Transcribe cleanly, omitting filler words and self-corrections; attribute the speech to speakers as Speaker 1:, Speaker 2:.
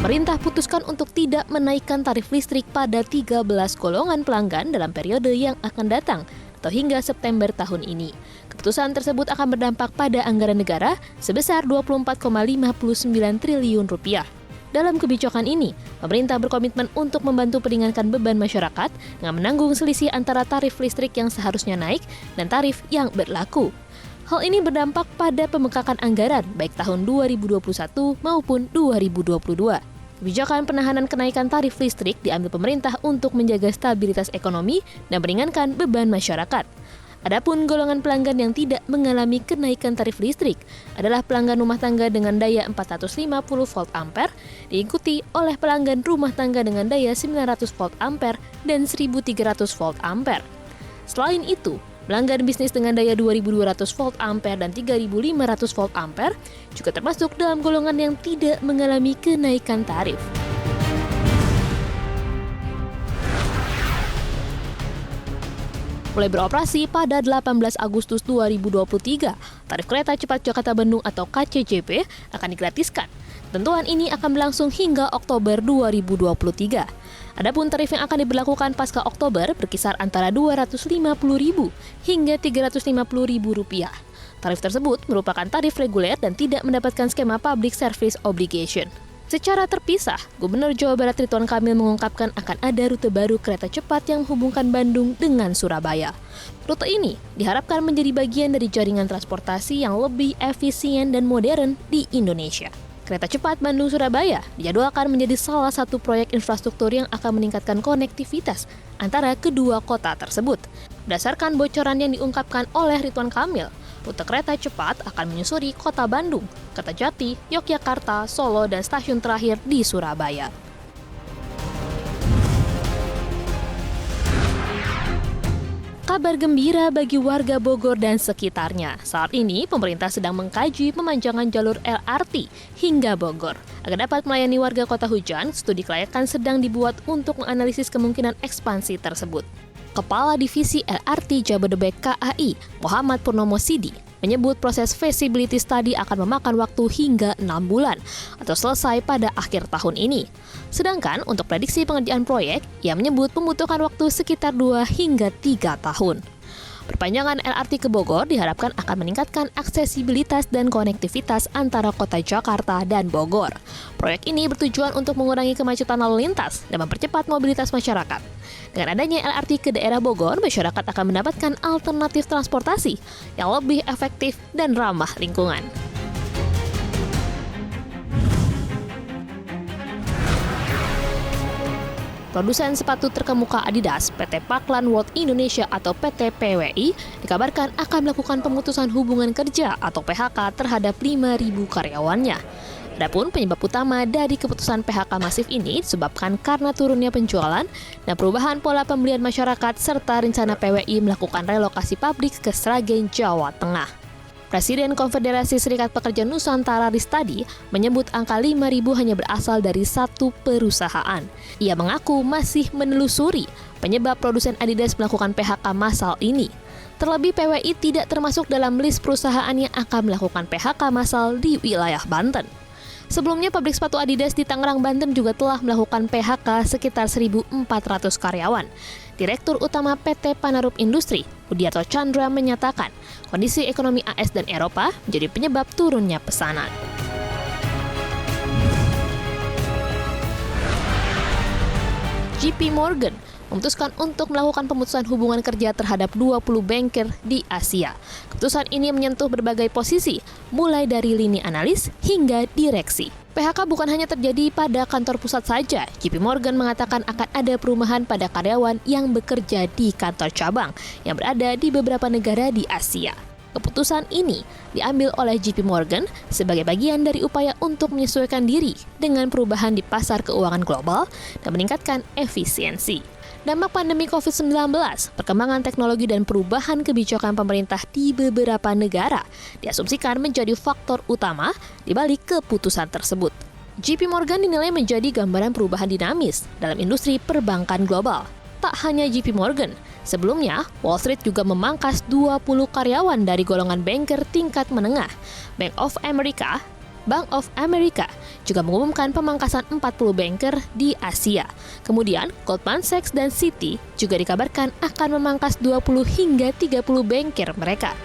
Speaker 1: pemerintah putuskan untuk tidak menaikkan tarif listrik pada 13 golongan pelanggan dalam periode yang akan datang atau hingga September tahun ini. Keputusan tersebut akan berdampak pada anggaran negara sebesar Rp24,59 triliun. Dalam kebijakan ini, pemerintah berkomitmen untuk membantu meringankan beban masyarakat dengan menanggung selisih antara tarif listrik yang seharusnya naik dan tarif yang berlaku. Hal ini berdampak pada pembengkakan anggaran baik tahun 2021 maupun 2022. Kebijakan penahanan kenaikan tarif listrik diambil pemerintah untuk menjaga stabilitas ekonomi dan meringankan beban masyarakat. Adapun golongan pelanggan yang tidak mengalami kenaikan tarif listrik adalah pelanggan rumah tangga dengan daya 450 volt ampere, diikuti oleh pelanggan rumah tangga dengan daya 900 volt ampere dan 1300 volt ampere. Selain itu, pelanggan bisnis dengan daya 2200 volt ampere dan 3500 volt ampere juga termasuk dalam golongan yang tidak mengalami kenaikan tarif. Mulai beroperasi pada 18 Agustus 2023, tarif kereta cepat Jakarta-Bandung atau KCJB akan digratiskan. Ketentuan ini akan berlangsung hingga Oktober 2023. Adapun tarif yang akan diberlakukan pasca Oktober berkisar antara Rp250.000 hingga Rp350.000. Tarif tersebut merupakan tarif reguler dan tidak mendapatkan skema Public Service Obligation. Secara terpisah, Gubernur Jawa Barat Ridwan Kamil mengungkapkan akan ada rute baru kereta cepat yang menghubungkan Bandung dengan Surabaya. Rute ini diharapkan menjadi bagian dari jaringan transportasi yang lebih efisien dan modern di Indonesia. Kereta cepat Bandung-Surabaya dijadwalkan menjadi salah satu proyek infrastruktur yang akan meningkatkan konektivitas antara kedua kota tersebut. Berdasarkan bocoran yang diungkapkan oleh Ridwan Kamil, rute kereta cepat akan menyusuri kota Bandung, Kertajati, Yogyakarta, Solo, dan stasiun terakhir di Surabaya. Kabar gembira bagi warga Bogor dan sekitarnya. Saat ini, pemerintah sedang mengkaji pemanjangan jalur LRT hingga Bogor. Agar dapat melayani warga kota hujan, studi kelayakan sedang dibuat untuk menganalisis kemungkinan ekspansi tersebut. Kepala Divisi LRT Jabodebek KAI, Muhammad Purnomo Sidi, menyebut proses feasibility study akan memakan waktu hingga 6 bulan atau selesai pada akhir tahun ini. Sedangkan untuk prediksi pengerjaan proyek, ia menyebut membutuhkan waktu sekitar 2 hingga 3 tahun. Perpanjangan LRT ke Bogor diharapkan akan meningkatkan aksesibilitas dan konektivitas antara kota Jakarta dan Bogor. Proyek ini bertujuan untuk mengurangi kemacetan lalu lintas dan mempercepat mobilitas masyarakat. Dengan adanya LRT ke daerah Bogor, masyarakat akan mendapatkan alternatif transportasi yang lebih efektif dan ramah lingkungan. Produsen sepatu terkemuka Adidas, PT Parkland World Indonesia atau PT PWI, dikabarkan akan melakukan pemutusan hubungan kerja atau PHK terhadap 5.000 karyawannya. Adapun penyebab utama dari keputusan PHK masif ini disebabkan karena turunnya penjualan dan perubahan pola pembelian masyarakat serta rencana PWI melakukan relokasi pabrik ke Sragen, Jawa Tengah. Presiden Konfederasi Serikat Pekerja Nusantara Ristadi menyebut angka 5.000 hanya berasal dari satu perusahaan. Ia mengaku masih menelusuri penyebab produsen Adidas melakukan PHK massal ini. Terlebih PWI tidak termasuk dalam list perusahaan yang akan melakukan PHK massal di wilayah Banten. Sebelumnya, pabrik sepatu Adidas di Tangerang, Banten juga telah melakukan PHK sekitar 1.400 karyawan. Direktur Utama PT Panarup Industri, Budiarto Chandra, menyatakan kondisi ekonomi AS dan Eropa menjadi penyebab turunnya pesanan. JP Morgan memutuskan untuk melakukan pemutusan hubungan kerja terhadap 20 banker di Asia. Keputusan ini menyentuh berbagai posisi, mulai dari lini analis hingga direksi. PHK bukan hanya terjadi pada kantor pusat saja. JP Morgan mengatakan akan ada perumahan pada karyawan yang bekerja di kantor cabang yang berada di beberapa negara di Asia. Keputusan ini diambil oleh JP Morgan sebagai bagian dari upaya untuk menyesuaikan diri dengan perubahan di pasar keuangan global dan meningkatkan efisiensi. Dampak pandemi COVID-19, perkembangan teknologi dan perubahan kebijakan pemerintah di beberapa negara diasumsikan menjadi faktor utama di balik keputusan tersebut. JP Morgan dinilai menjadi gambaran perubahan dinamis dalam industri perbankan global. Tak hanya JP Morgan, sebelumnya Wall Street juga memangkas 20 karyawan dari golongan banker tingkat menengah. Bank of America, Bank of America juga mengumumkan pemangkasan 40 banker di Asia. Kemudian, Goldman Sachs dan Citi juga dikabarkan akan memangkas 20 hingga 30 banker mereka.